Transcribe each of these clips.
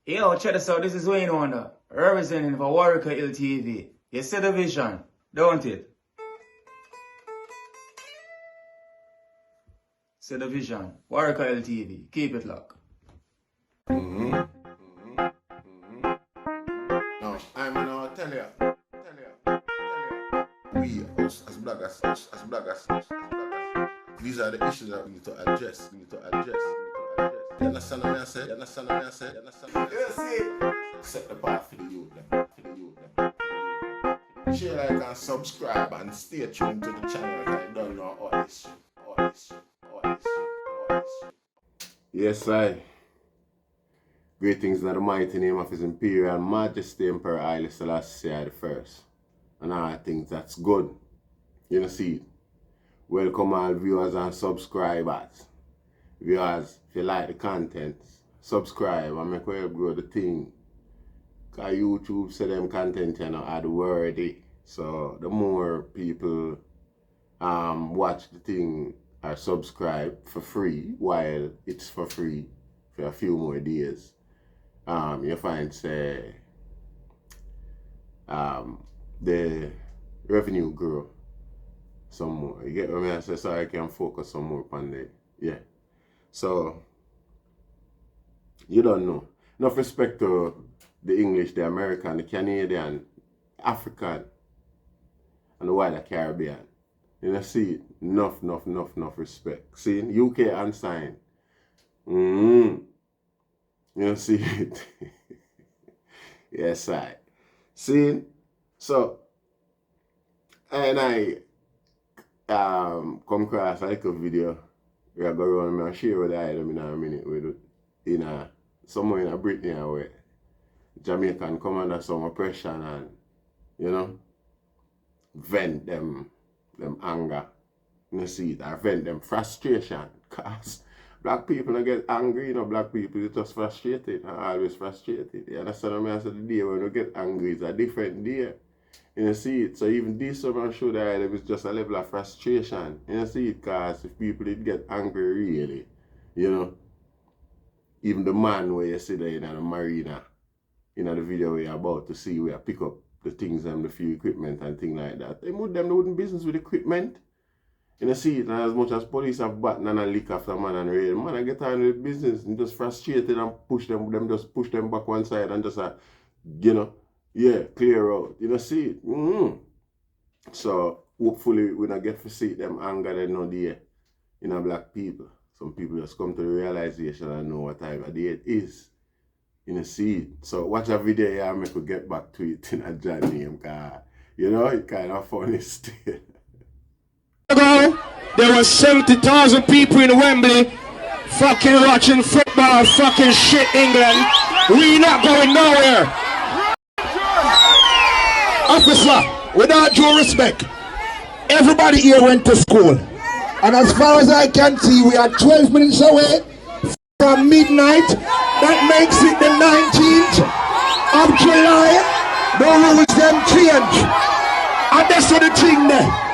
Yo, check this out. This is Wayne Wonder, representing for Warieka LTV. You see the vision, don't it? See the vision. Warieka LTV. Keep it locked. No, I'm gonna tell you. We, us as bloggers, these are the issues that we need to address. You understand what I said? You see? Set the path for the youth. Share, like, and subscribe and stay tuned to the channel because I don't know all this shit. Yes, I. Greetings in the mighty name of His Imperial Majesty Emperor Haile Selassie I I. And I think that's good. You know, see. Welcome all viewers and subscribers. Viewers, if you like the content, subscribe and make well grow the thing. Because YouTube say them content are worthy. So the more people watch the thing or subscribe for free, while it's for free for a few more days, you find say the revenue grow some more. You get what I say? So I can focus some more on the So you don't know. Enough respect to the English, the American, the Canadian, African, and the wider Caribbean. You know, see, enough respect. See, UK unsigned. You know, see it. Yes, I. See, so, and I come across a little video. We are going to share with the item in a minute with somewhere in Brittany where Jamaican come under some oppression and, you know, vent them anger. You see it, or vent them frustration. Because black people don't get angry, you know, black people are just frustrated, and always frustrated. You understand what I said? The day when we get angry is a different day. You see it? So even this summer show that item is just a level of frustration. You see it? Because if people did get angry really, you know, even the man where you see there in the marina, in the video where you're about to see where you pick up the things and the few equipment and things like that, they wouldn't business with equipment. You see it? And as much as police have batten and a lick after man and raid, man I get on with business and just frustrated and push them back one side and just you know, clear out. You know, see it? So hopefully we don't get to see them anger they know there in a black people. Some people just come to the realization and know what time of day it is. You know, see it. So watch a video here and make we get back to it in a John name, because you know it kind of funny still. There were 70,000 people in Wembley fucking watching football, fucking shit England. We not going nowhere. Officer, without due respect, everybody here went to school. And as far as I can see, we are 12 minutes away from midnight. That makes it the 19th of July. The rules them change. And that's what the thing there.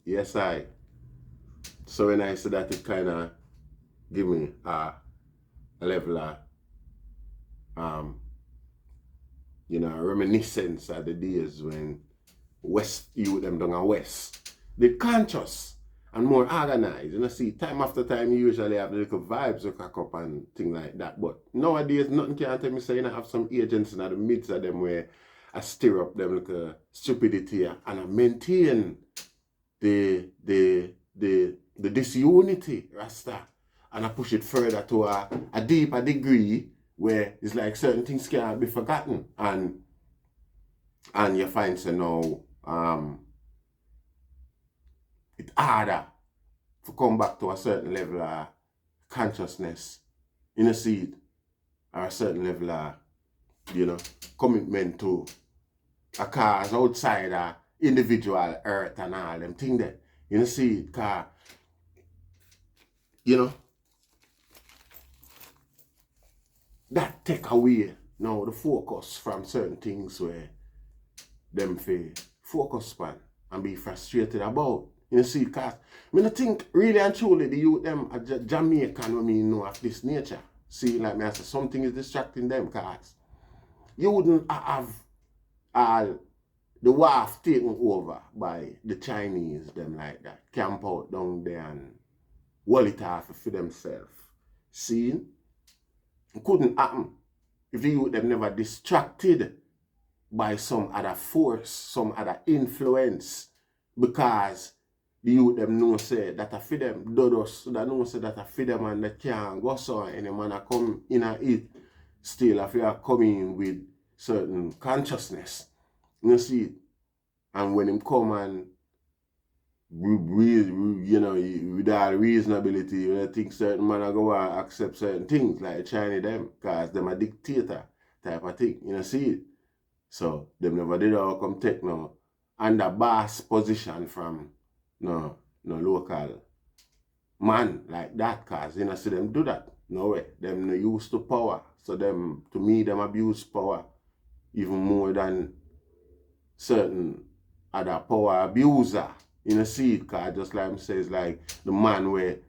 Yes, I. So when I said that, it kind of give me a level of, you know, reminiscence of the days when West youth them down a West. They conscious. and more organized. You know, see, time after time, you usually have the little vibes that crack up and things like that. But nowadays, nothing can tell me say you know, have some agents in the midst of them where I stir up them little stupidity and I maintain the disunity, Rasta, and I push it further to a deeper degree where it's like certain things can't be forgotten, and you find so now it's harder to come back to a certain level of consciousness, you know, see it, or a certain level of, you know, commitment to a cause outside of individual earth and all them things there. You know, see it, cause, you know, that take away now the focus from certain things where them feel focus on and be frustrated about. You know, see, cause I think really and truly the youth them are Jamaican when me know of this nature. See, like me I say, something is distracting them, cause you wouldn't have all the wharf taken over by the Chinese, them like that. Camp out down there and wall it off for themselves. See? It couldn't happen if the youth them never distracted by some other force, some other influence, because the youth them know say that I feed them, dodos that know say that I feed them and they can't go so any man a come in and eat. Still if you are coming with certain consciousness. You see it? And when him come and you know, with all reasonability, when I think certain man are going to accept certain things like China them, because them a dictator type of thing. You know, see it? So them never did all come take no under boss position from no local man like that, cause you know see them do that. No way. Them no used to power. So them, to me, them abuse power even more than certain other power abuser. You know, see it, cause just like him says, like the man where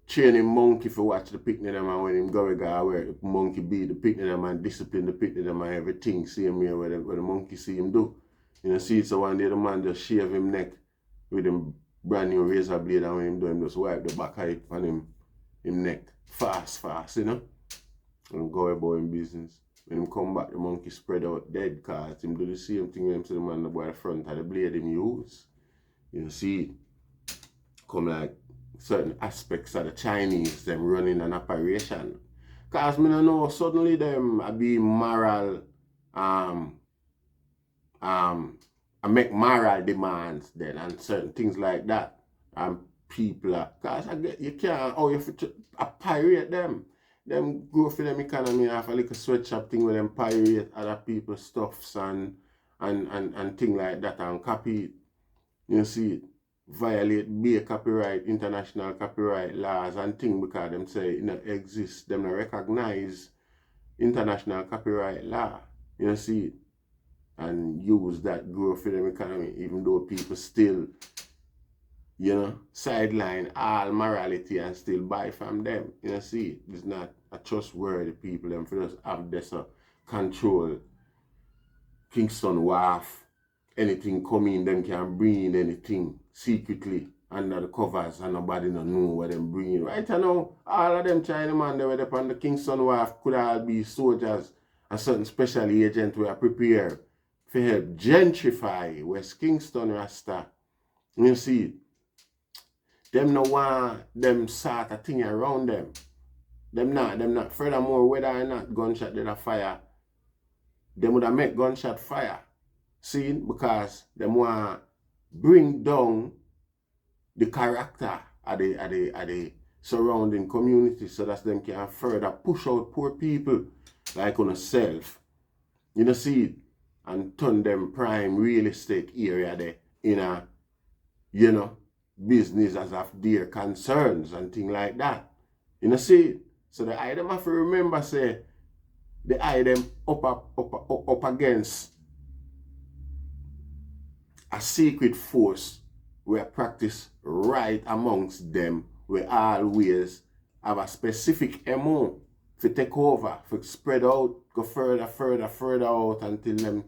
training monkey for watch the picnic them and when him go where the monkey beat the picnic them and discipline the picnic them and everything, same here where the monkey see him do. You know, see it, so one day the man just shave him neck with him brand new razor blade, and when him do him just wipe the back of it on him neck. Fast, you know? And go about him business. When him come back, the monkey spread out dead, cause him do the same thing when him see the man by the front of the blade him use. You know, see it? Come like certain aspects of the Chinese, them running an operation. Cause me no know, suddenly them be moral, I make moral demands then and certain things like that. And people are, cause I get, you can't, oh, you have to pirate them. Them go for them economy have a little sweatshop thing where them pirate other people's stuffs and thing like that and copy it. You see it? Violate be copyright, international copyright laws and things because them say it don't exist. Them don't recognize international copyright law. You see it? And use that grow for them economy, even though people still, you know, sideline all morality and still buy from them. You see it? It's not a trustworthy people. Them for just have this control. Kingston Wharves, anything coming, them can bring in anything secretly under the covers and nobody don't know what them bring in. Right now, all of them Chinaman they were up on the Kingston Wharves could all be soldiers and certain special agents were prepared to help gentrify West Kingston, Rasta. You see it? Them no want them sort of thing around them. Them not. Furthermore, whether or not gunshot did a fire, them would have make gunshot fire. See? Because them want bring down the character of the surrounding community so that them can further push out poor people like on a self. You know, see it? And turn them prime real estate area there in a, you know, business as of their concerns and things like that. You know, see it? So the item have to remember, say, the item up against a secret force where practice right amongst them, we always have a specific MO to take over, to spread out, go further out until them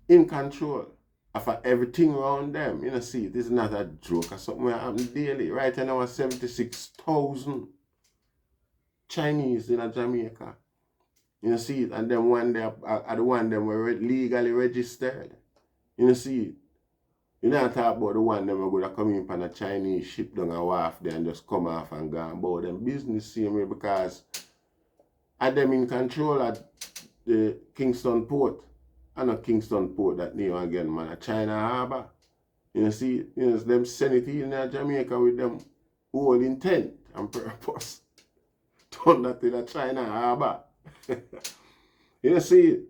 in control. after everything around them. You know, see, this is not a joke or something that happens daily. Right now, 76,000 Chinese in Jamaica. You know, see it, and then one day, at the one them were legally registered. You know, see it. You know, talk about the one them were going to come in on a Chinese ship down a wharf there and just come off and go about them business same way because at them in control at the Kingston port. And not Kingston port that name again, man, a China Harbour. You know, see, you know, them send it in Jamaica with them whole intent and purpose. Turn that in a China Harbour. You know, see,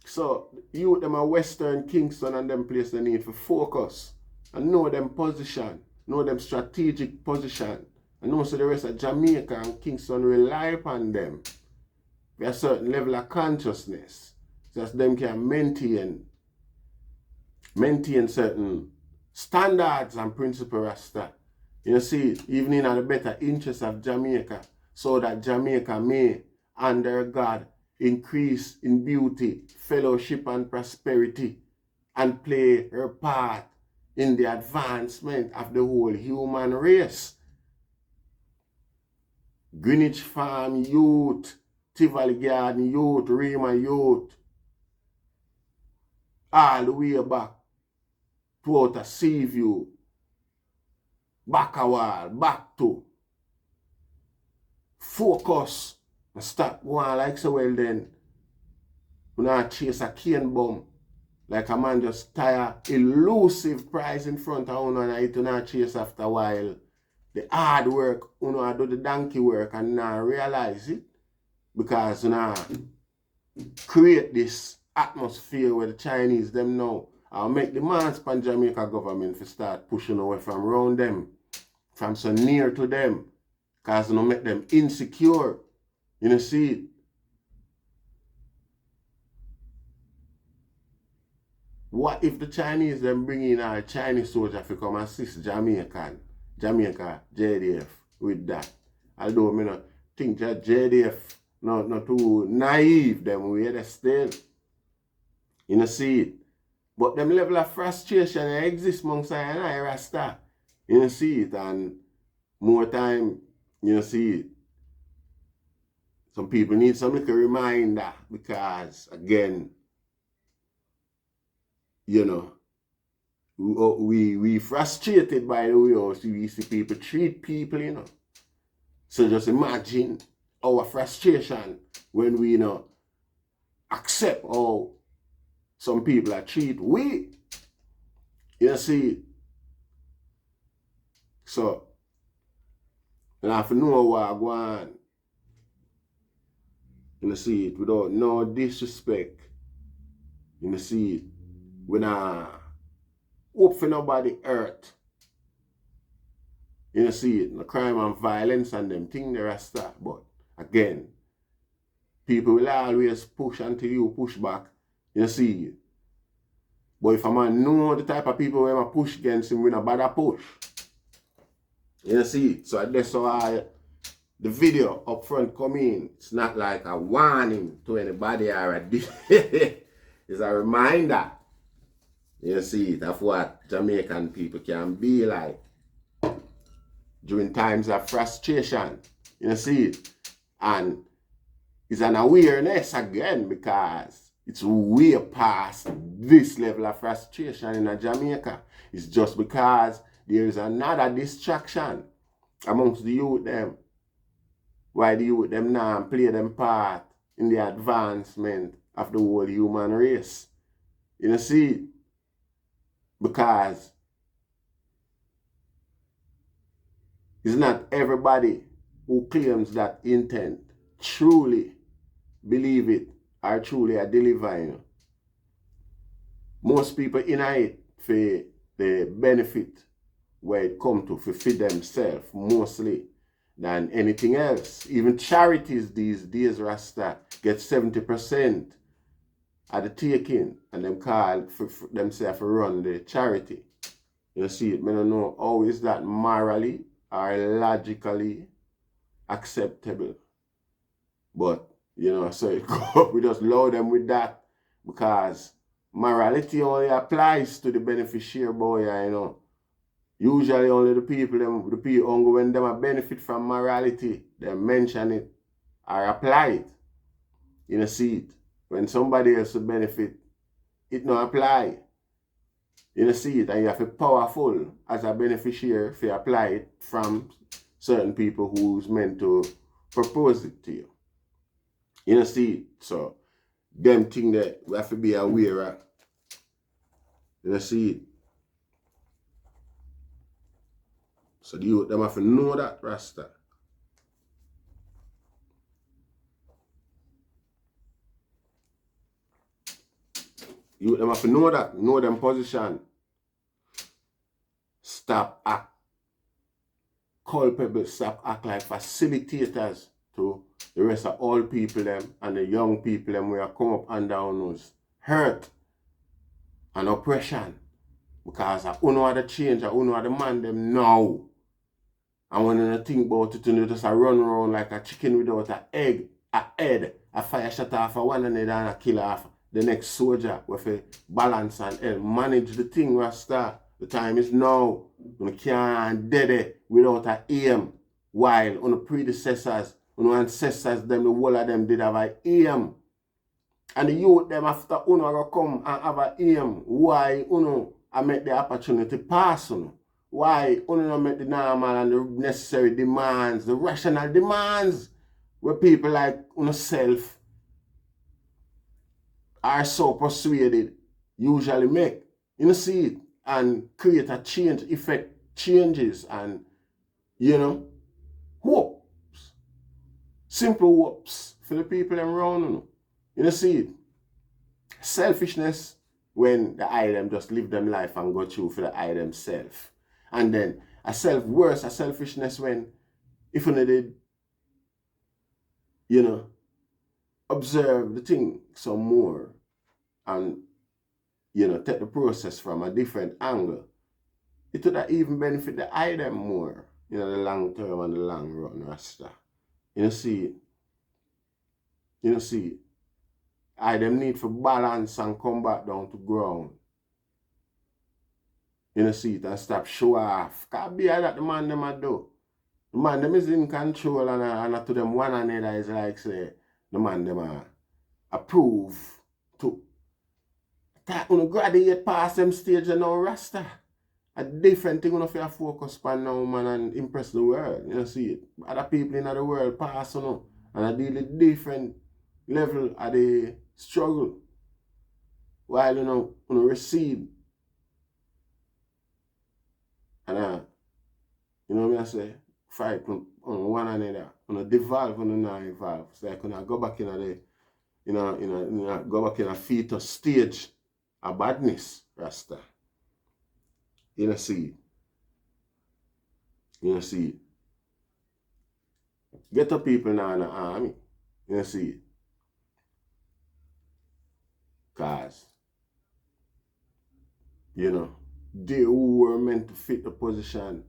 so you them a Western Kingston and them place they need to focus and know them position, know them strategic position, and know so the rest of Jamaica and Kingston rely upon them. With a certain level of consciousness. So that them can maintain certain standards and principles Rasta. You see, even in the better interest of Jamaica, so that Jamaica may, under God, increase in beauty, fellowship, and prosperity, and play her part in the advancement of the whole human race. Greenwich Farm youth, Tivoli Garden youth, Rima youth, all the way back to Outer Seaview, back a while, back to focus and stop going like so well then. We not chase a cane bum like a man just tire elusive prize in front of you and it not chase after a while. The hard work, you know, do the donkey work and not realize it because you know create this atmosphere where the Chinese them know I'll make demands upon Jamaica government to start pushing away from around them, from so near to them, because you know make them insecure. You know, see it. What if the Chinese them bring in a Chinese soldier to come assist Jamaica JDF with that? Although I not think that JDF not too naive them way they still. You know, see it. But them level of frustration exists amongst I and I Rasta. You know, see it. And more time, you know, see it. Some people need some little reminder because, again, you know, we frustrated by the way we see people treat people, you know. So just imagine our frustration when we, you know, accept how some people are treat we. You see. So, you have to know what go on. You see it without no disrespect. You see it. We not hope for nobody hurt. You see it. No crime and violence and them thing the Rasta. But again, people will always push until you push back. You see it. But if a man know the type of people who push against him, we not bother push. You see it. So that's why the video up front come in. It's not like a warning to anybody or a it's a reminder. You see it of what Jamaican people can be like during times of frustration. You see it. And it's an awareness again because it's way past this level of frustration in Jamaica. It's just because there is another distraction amongst the youth them. Why the youth them now play them part in the advancement of the whole human race. You know, see? Because it's not everybody who claims that intent truly believe it or truly are delivering. Most people in it for the benefit where it come to for feed themselves mostly than anything else. Even charities these days, Rasta, get 70% at the taking and them call for themselves run the charity. You see it, I don't know how is that morally or logically acceptable. But, you know, so it go, we just load them with that because morality only applies to the beneficiary boy, you know. Usually only the people only when them a benefit from morality, they mention it or apply it. You know, see it. When somebody else will benefit, it no apply. You know, see it, and you have to be powerful as a beneficiary if you apply it from certain people who's meant to propose it to you. You know, see it. So them thing that we have to be aware of. You know, see it. So the youth them have to know that, Rasta. You them have to know that, know them position. Stop act culpable, stop act like facilitators to the rest of all people them and the young people them who are come up and down us. Hurt and oppression. Because I don't know the change, I don't know the man them now. And when you think about it, you just run around like a chicken without an egg, a head, a fire shut off of one another and a kill off the next soldier with a balance and manage the thing, Rasta. The time is now. You can't dead it without an aim. While on the predecessors, on the ancestors, them, the whole of them did have an aim. And the youth them after uno come and have an aim. Why uno I make the opportunity pass uno? Why uno make the normal and the necessary demands, the rational demands where people like uno self are so persuaded usually make. You know, see it and create a change, effect changes and, you know, hopes. Simple hopes for the people around you. You know, see it. Selfishness when the I them just live them life and go through for the I themself. And then a selfishness when if you did, you know, observe the thing some more and, you know, take the process from a different angle, it would even benefit the I them more, you know, the long term and the long run, Rasta. You know, see it. You know, see it. I them need for balance and come back down to ground. You know, see it and stop show off. Can't be that the man them a do. The man them is in control and to them one another is like say the man them a approve to that when you graduate past them stage and now Rasta. A different thing when you focus on now, man, and impress the world. You know, see it. Other people in the world pass on you and I deal with different level of the struggle. While you know, when you receive and you know what I say, fight on one another, when you devolve when you not evolve. It's like when I go back in the go back in a fetus stage of badness, Rasta. You know, see it. You know, see it. Get the people now in the army. You know, see it. Because, you know, they who were meant to fit the position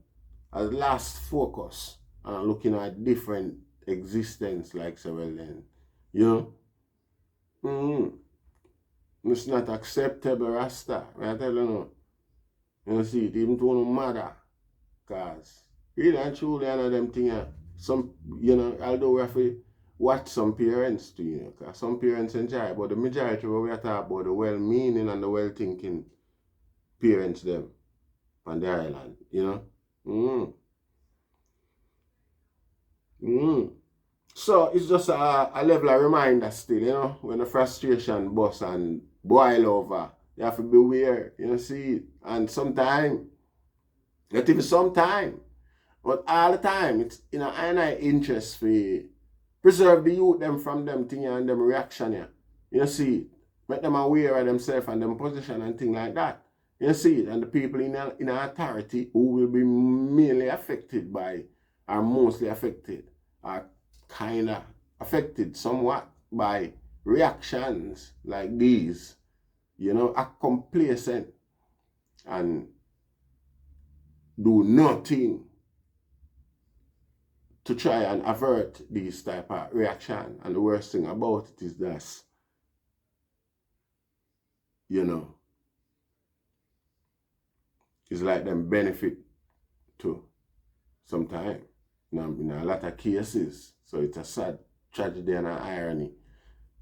as last focus and looking at different existence like several then. You know? It's not acceptable, Rasta. I tell you no. You know, see it, even to no matter. Because really and truly one of them things, some, you know, although we have to watch some parents too, you know, because some parents enjoy, but the majority of what we are talking about, the well-meaning and the well-thinking parents them on the island, you know. So it's just a level of reminder still, you know, when the frustration bust and boil over, you have to be aware, you know, see it. And sometimes, not even sometime, but all the time, it's in our interest for preserve the youth them from them thing and them reaction, yeah. You see it. Make them aware of themselves and them position and things like that. You see it. And the people in authority who will be mainly affected by, are mostly affected, are kind of affected somewhat by reactions like these, you know, are complacent and do nothing to try and avert these type of reaction. And the worst thing about it is this. you know, it's like them benefit too sometimes. In a lot of cases. So it's a sad tragedy and an irony.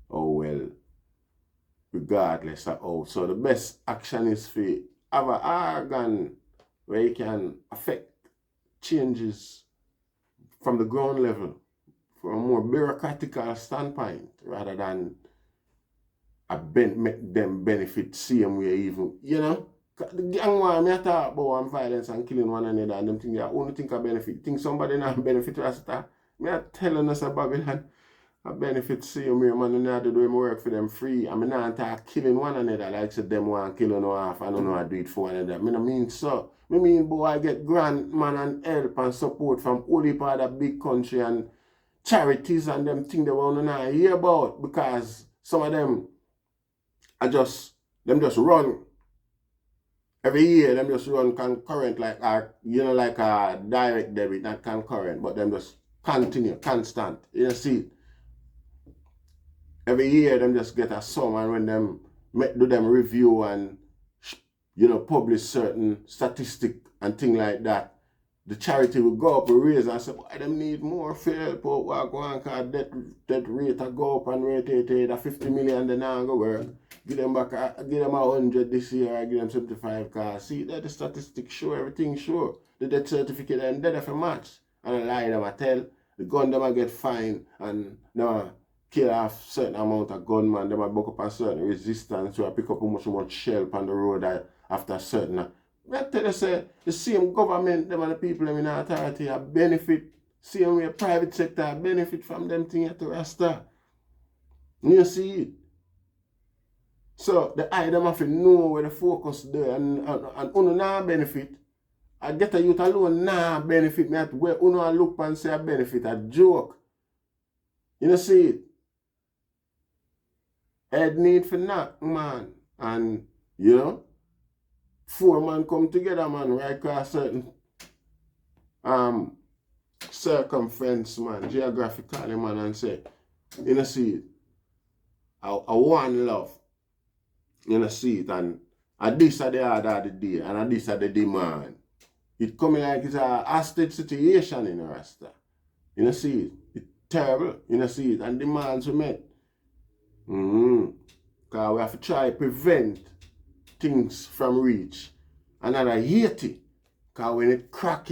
Oh well, regardless of how. So the best action is for have an organ where you can affect changes from the ground level, from a more bureaucratic standpoint, rather than make them benefit same way even, you know? The gang war, me talk about violence and killing one another, and them think they only think of benefit. Think somebody not benefit Rasta. Me are telling us about Babylon. I benefit same way, man, and I do them work for them free. I mean, not talk killing one another, like say them want kill no half, I don't know how to do it for one another. I mean so. I mean, boy, I get grant, man, and help and support from all the part of big country and charities and them things they want to hear about, because some of them are just run. Every year, them just run concurrent, like a direct debit, not concurrent, but them just continue, constant. You see, every year, them just get a sum, and when them do them review and, publish certain statistic and thing like that, the charity will go up and raise and say, why them need more for help out, what go on, because that rate will go up and rate the 50 million, they now go work. Give them back, give them 100 this year, I give them 75 cars. See, that the statistics show, everything show. The death certificate and dead for match. And I lie them, I tell, the gun them I get fined and now kill off certain amount of gunmen, them I buck up a certain resistance, so I pick up much shell on the road after certain. I tell you, say, the same government, them and the people in the authority are benefit, same way private sector benefit from them things to Rasta. You see it? So the item have to know where the focus there and uno nah benefit. I get a youth alone nah benefit me at where uno look and say a benefit, a joke. You know see it? Head need for knock, man. And 4 man come together, man, right across certain circumference, man, geographically, man, and say, you know see it? I one love. You know see it, and this are the order of the day, and this are the demand. It coming like it's a hostage situation in Rasta. You know see it? It's terrible, you know see it, and demands we met. Because we have to try to prevent things from reach. And I hate it, because when it crack,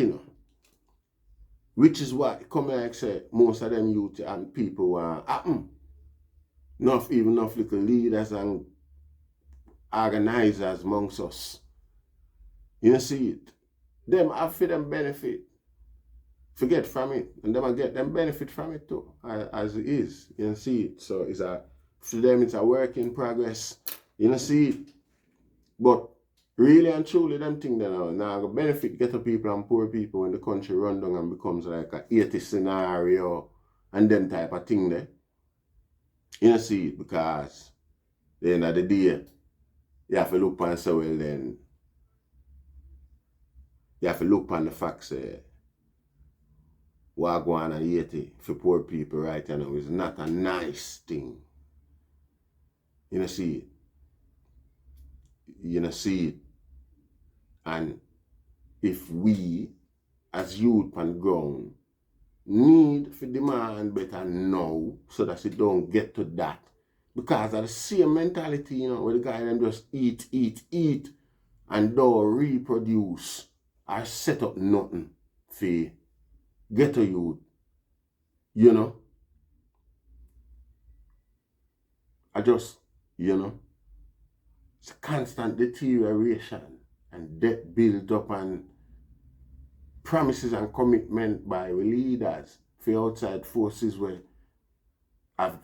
which is what come like say most of them youth and people want happen. Enough little leaders and organizers amongst us. You know see it? Them have for them benefit. Forget from it. And them get them benefit from it too. As it is. You know see it? So for them it's a work in progress. You know see it? But really and truly them things that now go benefit ghetto people and poor people when the country run down and becomes like a 80 scenario and them type of thing there. You know see it? Because at the end of the day, you have to look and say, well then, you have to look on the facts, what go on and 80 for poor people right now is not a nice thing. You know see it? You know see it? And if we, as youth on ground, need to demand better now so that it don't get to that. Because of the same mentality, where the guy them just eat, and don't reproduce or set up nothing for ghetto youth. I just, it's a constant deterioration and debt built up and promises and commitment by the leaders for outside forces where have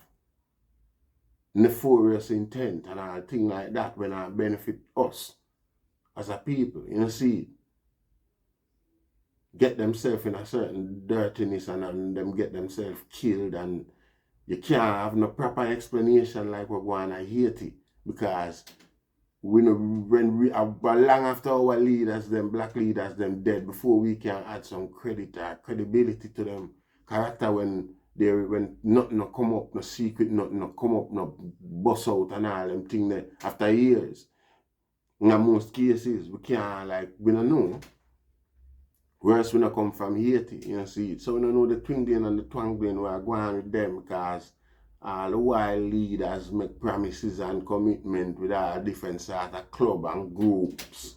nefarious intent and a thing like that when I benefit us as a people. You know see, get themselves in a certain dirtiness and them get themselves killed, and you can't have no proper explanation like we're going to Haiti, because when we are long after our leaders, them black leaders, them dead, before we can add some credit or credibility to them character when there when nothing no come up, no secret, nothing no come up, no bust out and all them thing there after years. In most cases, we can't we don't know. Whereas we not come from Haiti, you know, see it. So we don't know the twingling and the twangling we are going with them because all the wild leaders make promises and commitment with all different sort of club and groups.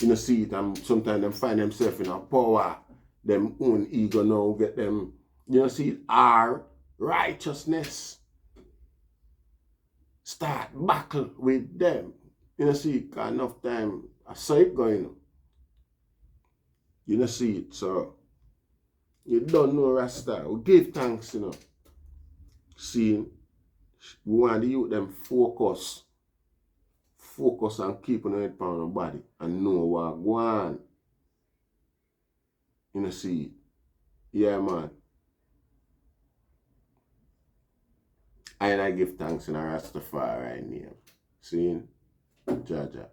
You know, see it, and sometimes them find themselves in a power, them own ego now get them, you know, see it, our righteousness start battle with them. You know, see it, cause enough time I saw it going on. You know, see it, so you don't know Rasta. We give thanks, you know. See, we want the youth them focus on keeping their head on the body and know what go on. You know, see it. Yeah, man. And I give thanks in a Rastafari name. See, Jaja.